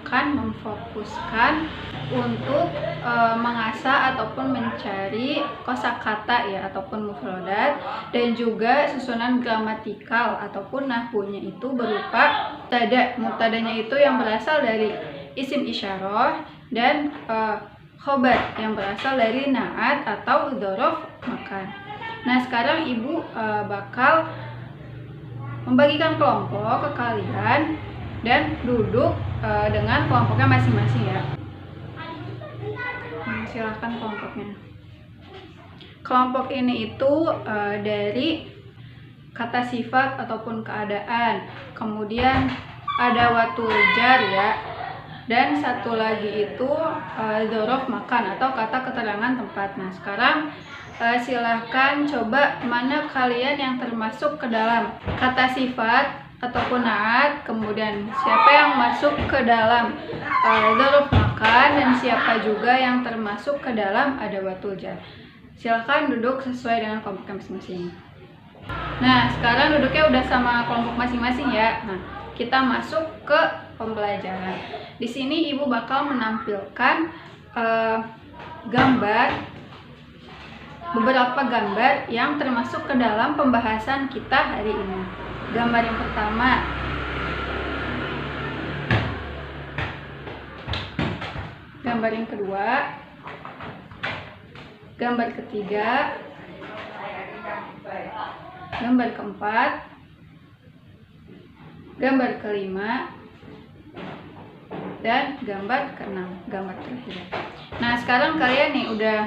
akan memfokuskan untuk mengasah ataupun mencari kosakata ya ataupun mufradat, dan juga susunan gramatikal ataupun nahwunya itu berupa mubtada. Mubtadanya itu yang berasal dari isim isyarah dan khobar yang berasal dari naat atau dzaraf makan. Nah, sekarang Ibu bakal membagikan kelompok ke kalian dan duduk dengan kelompoknya masing-masing ya. Silahkan kelompoknya. Kelompok ini itu dari kata sifat ataupun keadaan, kemudian ada watul jar ya, dan satu lagi itu dzaraf makan atau kata keterangan tempat. Nah, sekarang silahkan coba mana kalian yang termasuk ke dalam kata sifat ataupun naat, kemudian siapa yang masuk ke dalam dzaraf makan, dan siapa juga yang termasuk ke dalam adawatul jar. Silahkan duduk sesuai dengan kelompok masing-masing. Nah, sekarang duduknya udah sama kelompok masing-masing ya. Nah, kita masuk ke pembelajaran. Di sini Ibu bakal menampilkan beberapa gambar yang termasuk ke dalam pembahasan kita hari ini. Gambar yang pertama, gambar yang kedua, gambar ketiga, gambar keempat, gambar kelima, dan gambar keenam, gambar terakhir. Nah, sekarang kalian nih udah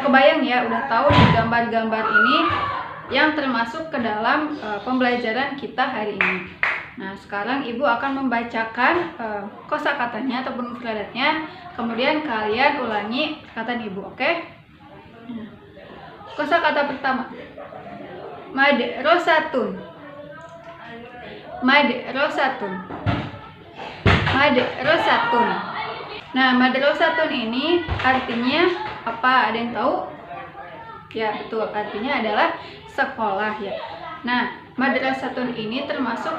kebayang ya, udah tahu nih gambar-gambar ini yang termasuk ke dalam pembelajaran kita hari ini. Nah, sekarang Ibu akan membacakan kosakatanya ataupun mufradatnya, kemudian kalian ulangi kata Ibu, oke? Kosakata pertama, madrasatun. Madrasatun. Madrasatun. Nah, madrasatun ini artinya apa? Ada yang tahu? Ya, betul. Artinya adalah sekolah ya. Nah, madrasatun ini termasuk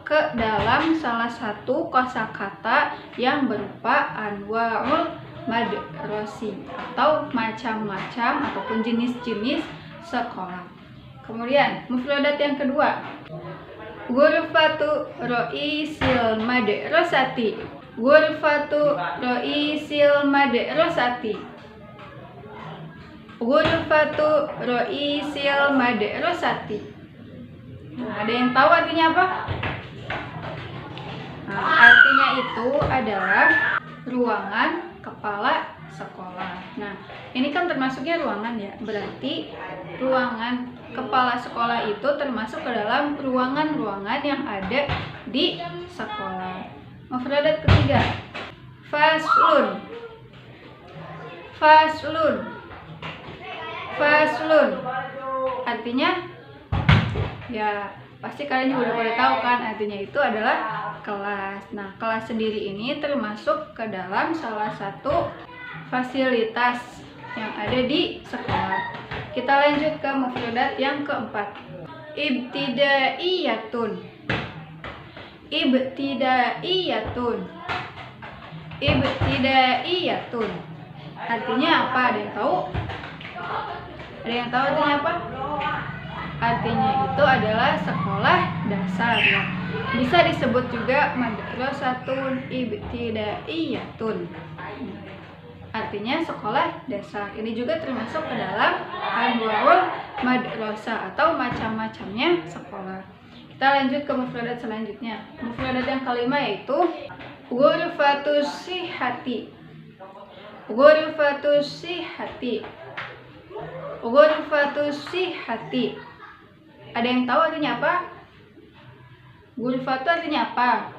ke dalam salah satu kosakata yang berupa anwaul madrasi atau macam-macam ataupun jenis-jenis sekolah. Kemudian, mufradat yang kedua, ghurfatu ra'isil madrasati. Ghurfatu ra'isil madrasati. Ghurfatu ra'isil madrasati. Nah, ada yang tahu artinya apa? Nah, artinya itu adalah ruangan kepala sekolah. Nah, ini kan termasuknya ruangan ya. Berarti ruangan kepala sekolah itu termasuk ke dalam ruangan-ruangan yang ada di sekolah. Mufradat ketiga, faslun. Faslun. Faslun. Artinya ya pasti kalian juga udah pada tahu kan, artinya itu adalah kelas. Nah, kelas sendiri ini termasuk ke dalam salah satu fasilitas yang ada di sekolah. Kita lanjut ke mufradat yang keempat, ibtidaiyatun. Ibtidaiyatun. Ibtidaiyatun. Artinya apa? Ada yang tahu? Ada yang tahu artinya apa? Artinya itu adalah sekolah dasar ya. Bisa disebut juga madrasatun ibtidaiyatun. Artinya sekolah dasar. Ini juga termasuk ke dalam anwaul madrasah atau macam-macamnya sekolah. Kita lanjut ke mufradat selanjutnya. Mufradat yang kelima yaitu ghurfatus sihhati. Ghurfatus sihhati. Ghurfatus sihhati. Ada yang tahu artinya apa? Ghurfatu artinya apa?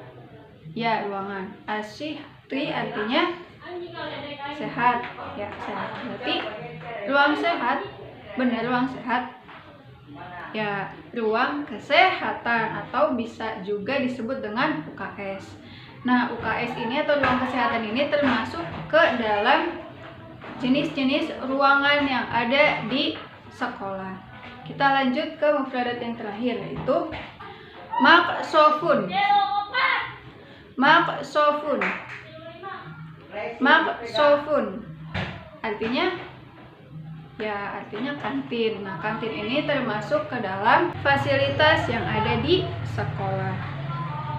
Ya, ruangan. As-sihhati artinya sehat. Ya, sehat. Berarti ruang sehat. Benar, ruang sehat. Ya, ruang kesehatan atau bisa juga disebut dengan UKS. Nah, UKS ini atau ruang kesehatan ini termasuk ke dalam jenis-jenis ruangan yang ada di sekolah. Kita lanjut ke mufradat yang terakhir yaitu maksofun. Maqsofun. Maqsofun artinya kantin. Nah, kantin ini termasuk ke dalam fasilitas yang ada di sekolah.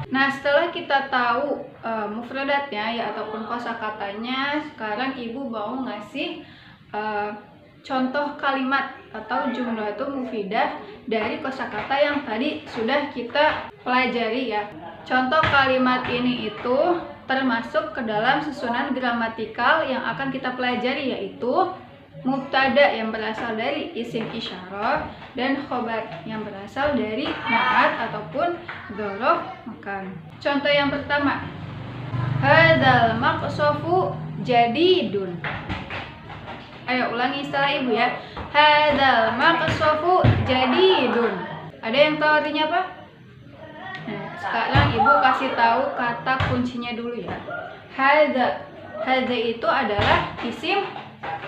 Nah, setelah kita tahu mufradatnya ya ataupun kosakatanya, sekarang Ibu mau ngasih contoh kalimat atau jumlatun mufidah dari kosakata yang tadi sudah kita pelajari ya. Contoh kalimat ini itu termasuk ke dalam susunan gramatikal yang akan kita pelajari, yaitu mubtada yang berasal dari isim isyarah dan khobar yang berasal dari na'at ataupun dzaraf makan. Contoh yang pertama, hadzal maqsafu jadidun. Ayo ulangi setelah Ibu ya. Hadzal maqsafu jadidun. Ada yang tahu artinya apa? Nah, sekarang Ibu kasih tahu kata kuncinya dulu ya. Hadza. Hadza itu adalah isim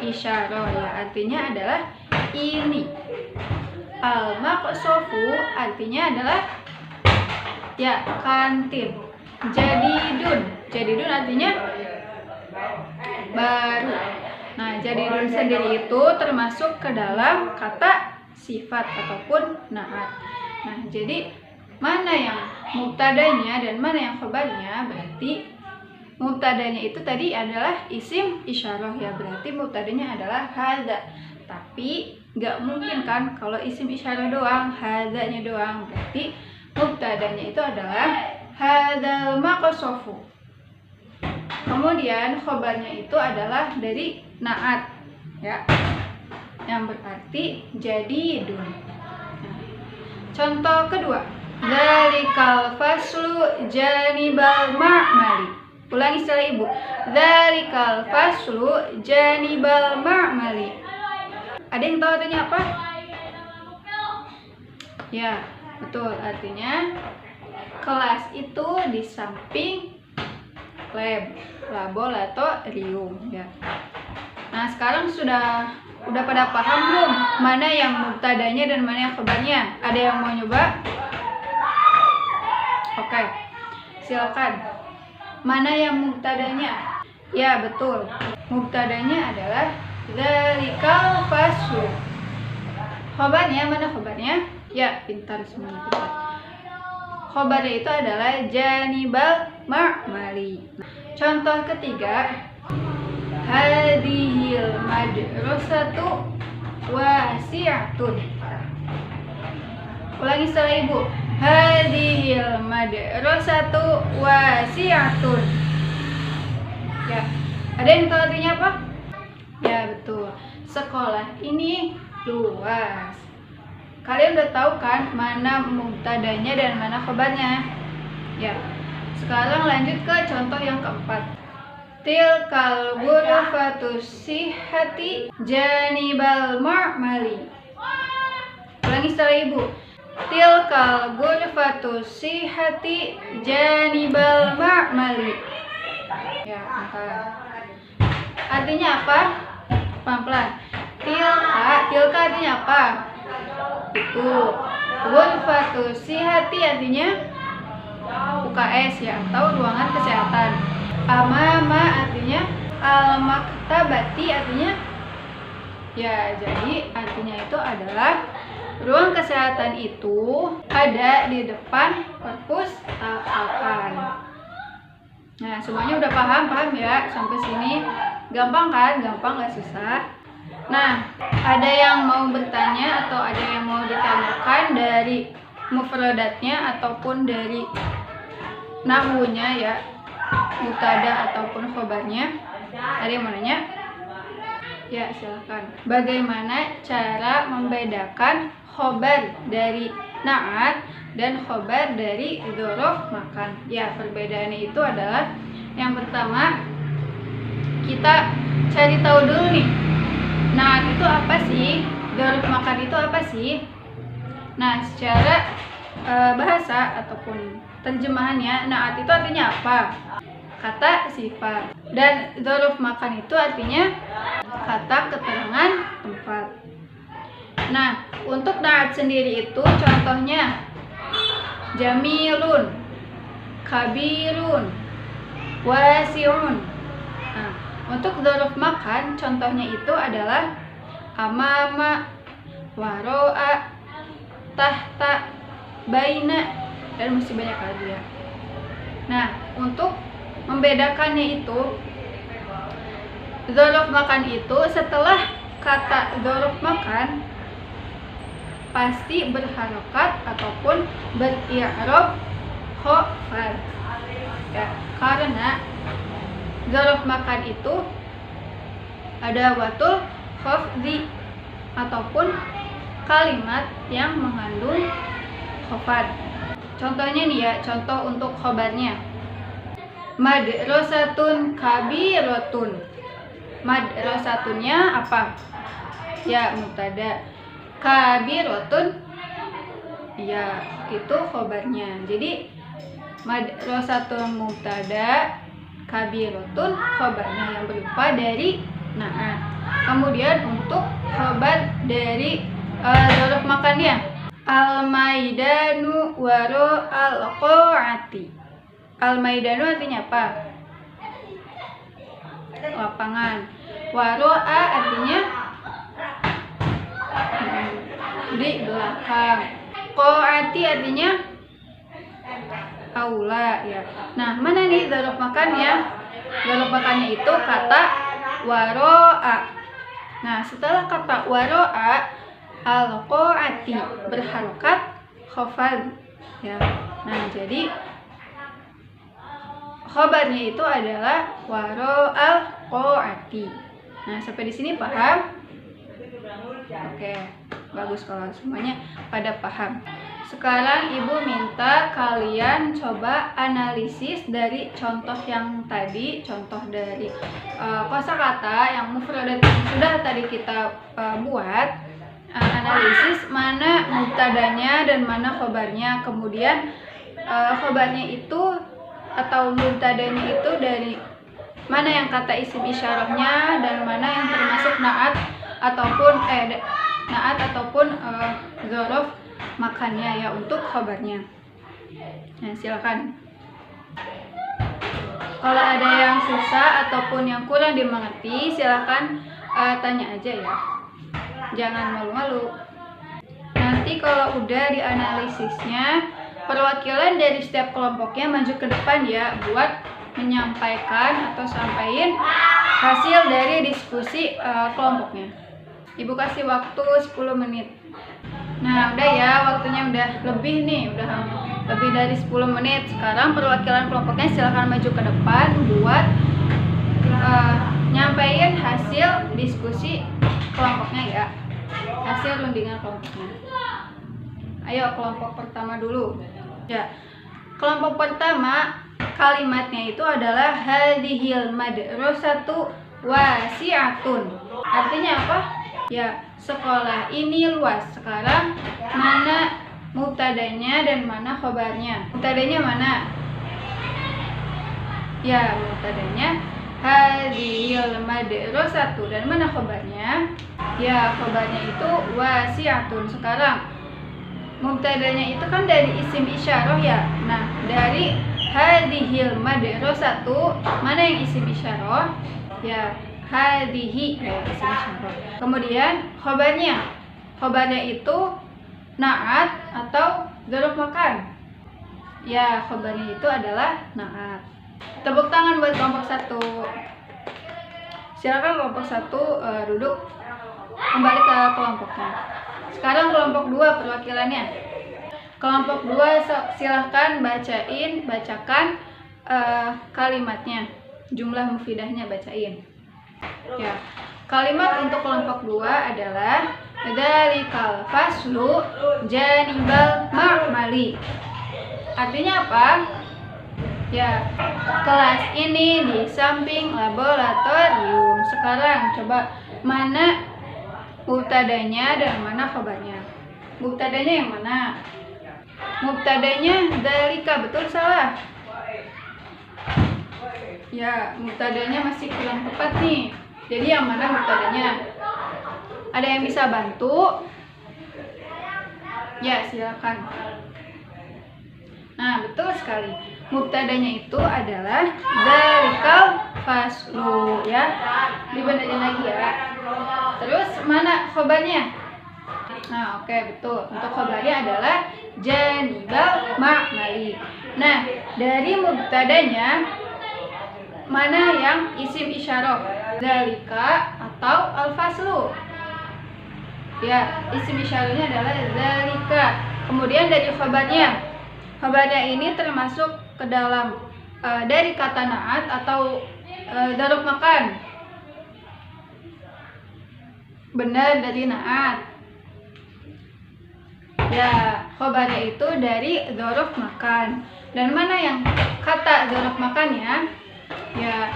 isyarah ya, artinya adalah ini. Al maqsafu artinya adalah ya kantin. Jadidun artinya baru. Nah, jadidun sendiri itu termasuk ke dalam kata sifat ataupun na'at. Nah, jadi mana yang mubtadanya dan mana yang khabarnya? Berarti mubtadanya itu tadi adalah isim isyarah ya, berarti mubtadanya adalah hadza. Tapi nggak mungkin kan kalau isim isyarah doang, hadzanya doang. Berarti mubtadanya itu adalah hadzal maqsafu. Kemudian khabarnya itu adalah dari na'at ya, yang berarti jadidun. Nah, contoh kedua, dzalikal faslu janibal ma'mali. Ulangi setelah Ibu. Dzalikal faslu janibal ma'mali. Ada yang tahu artinya apa? Ya, betul, artinya kelas itu di samping laboratorium ya. Nah, sekarang sudah pada paham belum mana yang mubtadanya dan mana yang khabarnya? Ada yang mau nyoba? Oke, silakan. Mana yang mubtadanya? Ya, betul. Mubtadanya adalah dzalikal faslu. Khabarnya mana khabarnya? Ya, pintar semuanya, pintar. Khabarnya itu adalah janibal ma'mali. Contoh ketiga, hadhil madrasatu wasi'atun. Ulangi setelah Ibu. Hadhil madrasatu wasi'atun. Ya, ada yang tahu artinya apa? Ya, betul. Sekolah ini luas. Kalian udah tahu kan mana mubtadanya dan mana khabarnya? Ya. Sekarang lanjut ke contoh yang keempat. Tilkal ghurfatu sihhati janibal ma'mali. Ulangi setelah Ibu. Tilkal ghurfatu sihhati janibal ma'mali. Ya, angkat. Artinya apa? Pelan-pelan. Tilka artinya apa? Itu. Ghurfatu sihhati artinya UKS ya, atau ruangan kesehatan. Amama artinya al-maktabati artinya ya, jadi artinya itu adalah ruang kesehatan itu ada di depan perpustakaan. Nah, semuanya udah paham ya sampai sini? Gampang kan? Gampang, gak susah. Nah, ada yang mau bertanya atau ada yang mau ditanyakan dari mufradatnya ataupun dari nahwunya ya, mubtada ataupun khobarnya? Ada yang mau nanya? Ya, silakan. Bagaimana cara membedakan khobar dari na'at dan khobar dari dzaraf makan? Ya, perbedaannya itu adalah yang pertama, kita cari tahu dulu nih, na'at itu apa sih? Dzaraf makan itu apa sih? Nah, secara bahasa ataupun terjemahannya, na'at itu artinya apa? Kata sifat. Dan dzaraf makan itu artinya kata keterangan tempat. Nah, untuk na'at sendiri itu contohnya jamilun, kabirun, wasi'un. Nah, untuk dzaraf makan contohnya itu adalah amama, waro'a, tahta, baina, dan masih banyak lagi ya. Nah, untuk membedakannya itu, dzaraf makan itu setelah kata dzaraf makan pasti berharokat ataupun beri'rab khafad. Ya, karena dzaraf makan itu ada watul khafdi ataupun kalimat yang mengandung khafad. Contohnya nih ya, contoh untuk khobarnya. Madrasatun kabiratun. Madrasatunnya apa? Ya, mubtada. Kabiratun, ya, itu khobarnya. Jadi madrasatun mubtada, kabiratun khobarnya yang berupa dari na'at. Kemudian untuk khobar dari dzaraf makannya, al-maidanu waro al-qa'ati. Al-maidanu artinya apa? Lapangan. Waro'a artinya di belakang. Qa'ati artinya aula ya. Nah, mana nih dzaraf makannya? Dzaraf makannya itu kata waro'a. Nah, setelah kata waro'a, al-qa'ati berharokat khafad ya. Nah, jadi khobarnya itu adalah waro'al qa'ati. Nah, sampai di sini paham? Oke, bagus kalau semuanya pada paham. Sekarang Ibu minta kalian coba analisis dari contoh yang tadi, contoh dari kosakata yang mufradat yang sudah tadi kita buat. Analisis mana mubtadanya dan mana khobarnya. Kemudian khobarnya itu atau mubtadanya itu dari mana yang kata isim isyarahnya dan mana yang termasuk naat ataupun dzaraf makannya ya untuk khobarnya. Nah, silakan. Kalau ada yang susah ataupun yang kurang dimengerti, silakan tanya aja ya. Jangan malu-malu. Nanti kalau udah dianalisisnya, perwakilan dari setiap kelompoknya maju ke depan ya buat menyampaikan atau sampaikan hasil dari diskusi kelompoknya. Ibu kasih waktu 10 menit. Nah, udah ya, waktunya udah lebih nih, udah lebih dari 10 menit. Sekarang perwakilan kelompoknya silakan maju ke depan buat nyampaikan hasil diskusi kelompoknya ya. Hasil rundingan kelompoknya. Ayo kelompok pertama dulu. Ya. Kelompok pertama kalimatnya itu adalah hadhil madrasatu wasi'atun. Artinya apa? Ya, sekolah ini luas. Sekarang mana mubtadanya dan mana khobarnya? Mubtadanya mana? Ya, mubtadanya hadhil madrasatu dan mana khobarnya? Ya, khobarnya itu wasi'atun. Sekarang mubtadanya itu kan dari isim isyarah ya. Nah, dari hadhil madrasatu mana yang isim isyarah? Ya, hadhihi ya isim isyarah. Kemudian khobarnya itu naat atau dzaraf makan. Ya, khobarnya itu adalah naat. Tepuk tangan buat kelompok 1. Silakan kelompok 1 duduk kembali ke kelompoknya. Sekarang kelompok 2 perwakilannya. Kelompok 2 silahkan bacakan kalimatnya. Jumlah mufidahnya bacain. Ya. Kalimat untuk kelompok 2 adalah dzalikal faslu janibal ma'mali. Artinya apa? Ya, kelas ini di samping laboratorium. Sekarang coba mana mubtadanya dan mana khabarnya. Mubtadanya yang mana? Mubtadanya dzalika, betul salah? Ya, mubtadanya masih kurang tepat nih. Jadi yang mana mubtadanya? Ada yang bisa bantu? Ya, silakan. Nah, betul sekali. mubtadanya itu adalah dzalikal faslu ya. Dibenerin lagi ya. Terus mana khobarnya? Nah, oke, betul. Untuk khobarnya adalah janibal ma'mali. Nah, dari mubtadanya mana yang isim isyarah? Dzalika atau al-faslu? Ya, isim isyarahnya adalah dzalika. Kemudian dari khobarnya. Khobarnya ini termasuk ke dalam dari kata na'at atau dzaruf makan. Benar, dari na'at. Ya, khobarnya itu dari dzaruf makan. Dan mana yang kata dzaruf makannya? Ya,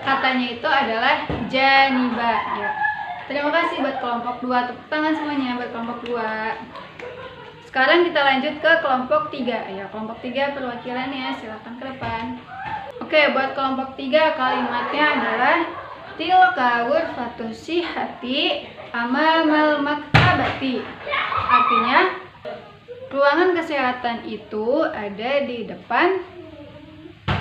katanya itu adalah janiba ya. Terima kasih buat kelompok 2. Tepuk tangan semuanya buat kelompok 2. Sekarang kita lanjut ke kelompok 3 ya. Kelompok 3 perwakilannya silakan ke depan. Oke, buat kelompok 3 kalimatnya adalah tilka ghurfatus sihhati amamal maktabati. Artinya ruangan kesehatan itu ada di depan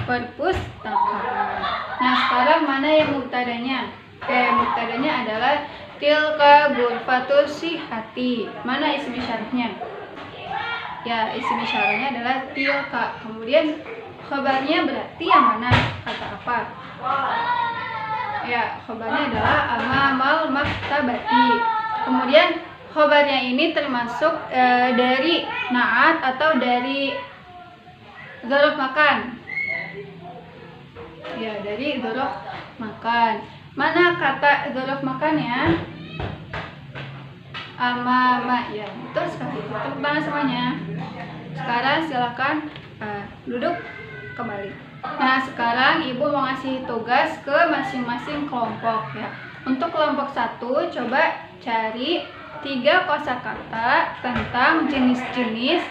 perpustakaan. Nah, sekarang mana yang mubtadanya? Oke, mubtadanya adalah tilka ghurfatus sihhati. Mana isim isyarahnya? Ya, isim isyarahnya adalah tilka. Kemudian khabarnya berarti yang mana? Kata apa? Ya, khabarnya adalah amamal maktabati. Kemudian khabarnya ini termasuk dari na'at atau dari dzaruf makan. Ya, dari dzaruf makan. Mana kata dzaruf makannya? Amama ya, betul sekali. Tepuk tangan semuanya. Sekarang silakan duduk kembali. Nah, sekarang Ibu mau ngasih tugas ke masing-masing kelompok ya. Untuk kelompok 1 coba cari 3 kosakata tentang jenis-jenis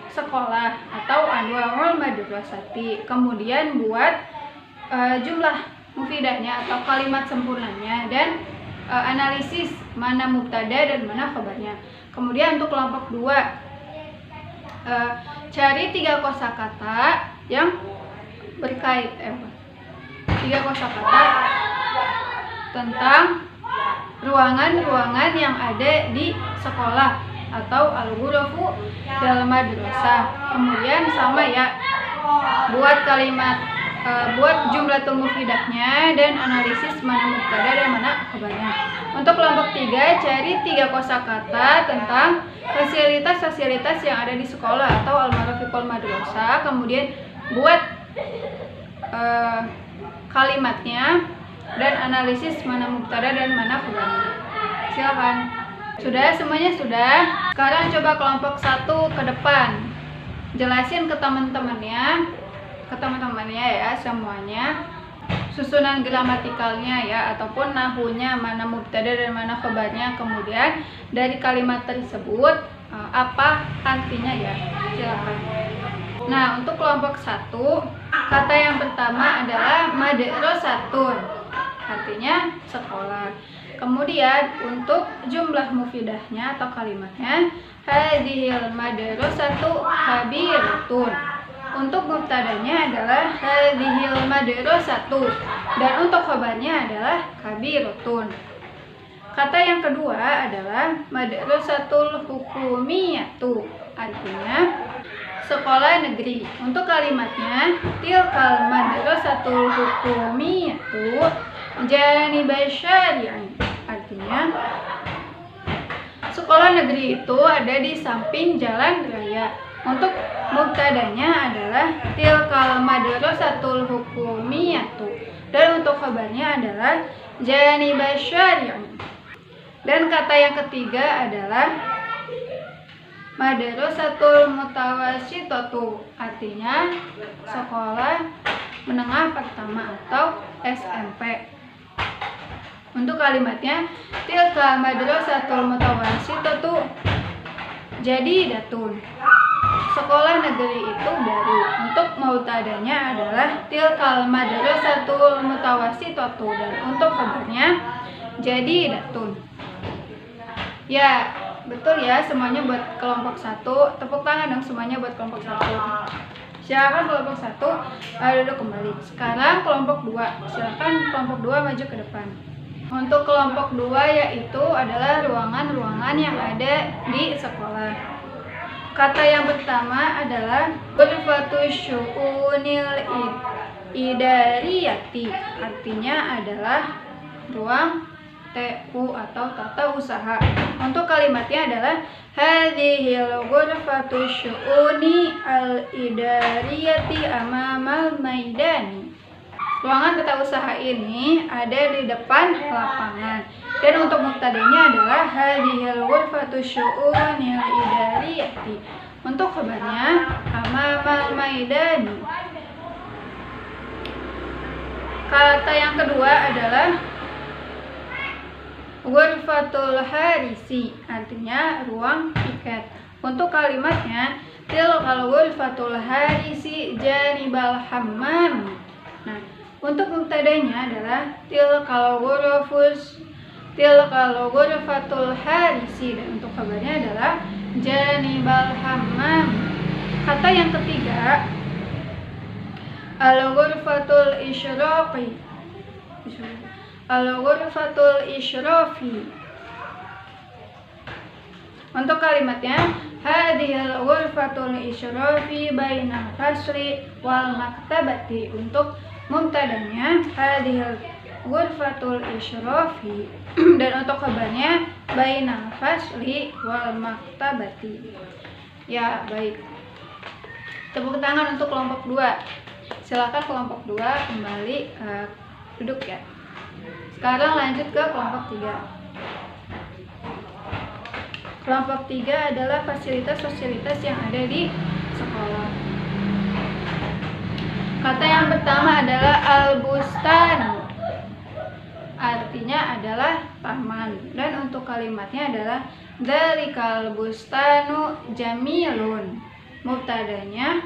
sekolah atau anwaul madrasati. Kemudian buat jumlah mufidahnya atau kalimat sempurnanya dan analisis mana mubtada dan mana khabarnya. Kemudian untuk kelompok 2 cari 3 kosakata yang berkait 3 kosakata tentang ruangan-ruangan yang ada di sekolah atau al-ghurafu fil madrasah. Kemudian sama ya, buat kalimat buat jumlatul mufidahnya dan analisis mana mubtada dan mana khabarnya. Untuk kelompok 3 cari 3 kosakata tentang fasilitas-fasilitas yang ada di sekolah atau al-marafiqul madrasah. Kemudian buat kalimatnya dan analisis mana mubtada dan mana khabarnya. Silakan. Sudah, semuanya sudah. Sekarang coba kelompok 1 ke depan. Jelasin ke teman-temannya ya semuanya susunan gramatikalnya ya ataupun nahunya mana mubtada dan mana khabarnya. Kemudian dari kalimat tersebut apa artinya ya. Silakan. Nah, untuk kelompok 1 kata yang pertama adalah madrasatun, artinya sekolah. Kemudian untuk jumlah mufidahnya atau kalimatnya hadhil madrasatu kabiratun. Untuk mubtadanya adalah hadhil madrasatu dan untuk khabarnya adalah kabiratun. Kata yang kedua adalah madrasatul hukumiyatu, artinya sekolah negeri. Untuk kalimatnya tilkal madrasatul hukumiyatu janibal syari'i, artinya sekolah negeri itu ada di samping jalan raya. Untuk mubtadanya adalah tilkal madrasatul hukumiyatu dan untuk khabarnya adalah janibal syari'i. Dan kata yang ketiga adalah madrasatul mutawassitatu, artinya sekolah menengah pertama atau SMP. Untuk kalimatnya tilka madrasatul mutawassitatu jadidatun, sekolah negeri itu baru. Untuk mubtadanya adalah tilkal madrasatul mutawassitatu dan untuk khabarnya jadidatun. Ya, betul ya semuanya buat kelompok 1. Tepuk tangan dong semuanya buat kelompok 1. Silakan kelompok 1 duduk kembali. Sekarang kelompok 2. Silakan kelompok 2 maju ke depan. Untuk kelompok 2 yaitu adalah ruangan-ruangan yang ada di sekolah. Kata yang pertama adalah ghurfatus syu'unil idariyati. Artinya adalah ruang TU atau tata usaha. Untuk kalimatnya adalah hadhil ghurfatus syu'uni al-idariyati amamal maidani. Ruangan tata usaha ini ada di depan lapangan. Dan untuk mubtadanya adalah hadhil ghurfatus syu'uni al-idariyati. Untuk khabarnya amamal maidani. Kata yang kedua adalah ghurfatul harisi, artinya ruang piket. Untuk kalimatnya tilkal ghurfatul harisi janibal hammam. Nah, untuk mubtadanya adalah tilkal ghurfatul harisi, dan untuk kabarnya adalah janibal hammam. Kata yang ketiga al-ghurfatul isyraqi. Al-ghurfatul isyrafi. Untuk kalimatnya hadhil ghurfatul isyrafi bainal fasli wal maktabati. Untuk mubtadanya hadhil ghurfatul isyrafi, dan untuk kabarnya bainal fasli wal maktabati. Ya, baik. Tepuk tangan untuk kelompok 2. Silakan kelompok 2 kembali duduk ya. Sekarang lanjut ke kelompok 3. Kelompok 3 adalah fasilitas-fasilitas yang ada di sekolah. Kata yang pertama adalah al-bustan. Artinya adalah taman. Dan untuk kalimatnya adalah dzalikal bustanu jamilun. Mubtadanya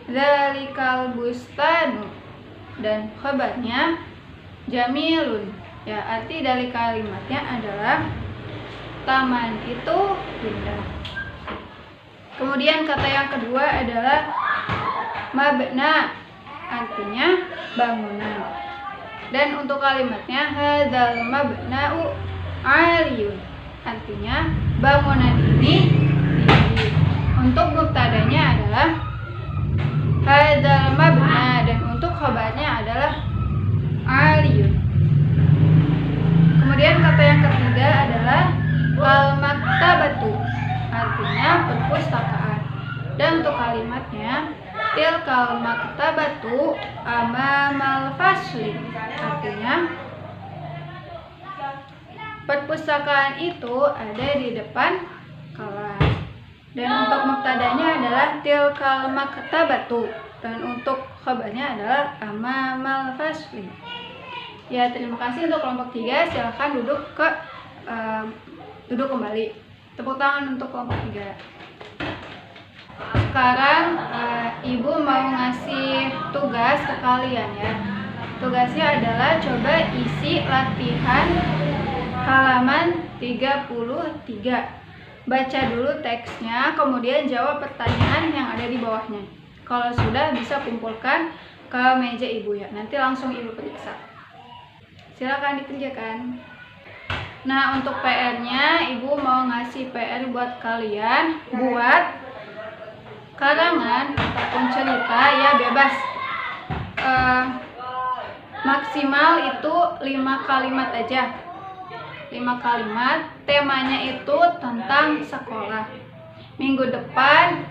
dzalikal bustanu, dan khabarnya jamilun. Ya, arti dari kalimatnya adalah taman itu indah. Kemudian kata yang kedua adalah mabna, artinya bangunan. Dan untuk kalimatnya hadzal mabna'u aliyun, artinya bangunan ini tinggi. Untuk mubtadanya adalah hadzal mabna, dan untuk khabarnya adalah aliyun. Kemudian kata yang ketiga adalah al-maktabatu, artinya perpustakaan. Dan untuk kalimatnya tilkal maktabatu amamal fasli, artinya perpustakaan itu ada di depan kelas. Dan untuk mubtadanya adalah tilkal maktabatu, dan untuk khabarnya adalah amamal fasli. Ya, terima kasih untuk kelompok 3. Silakan duduk kembali. Tepuk tangan untuk kelompok 3. Sekarang Ibu mau ngasih tugas ke kalian ya. Tugasnya adalah coba isi latihan halaman 33. Baca dulu teksnya, kemudian jawab pertanyaan yang ada di bawahnya. Kalau sudah, bisa kumpulkan ke meja Ibu ya. Nanti langsung Ibu periksa. Silakan dikerjakan. Nah, untuk PR-nya Ibu mau ngasih PR buat kalian buat karangan ataupun cerita, ya bebas. Maksimal itu 5 kalimat aja. 5 kalimat, temanya itu tentang sekolah. Minggu depan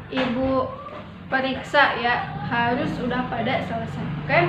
Ibu periksa ya, harus sudah pada selesai, oke?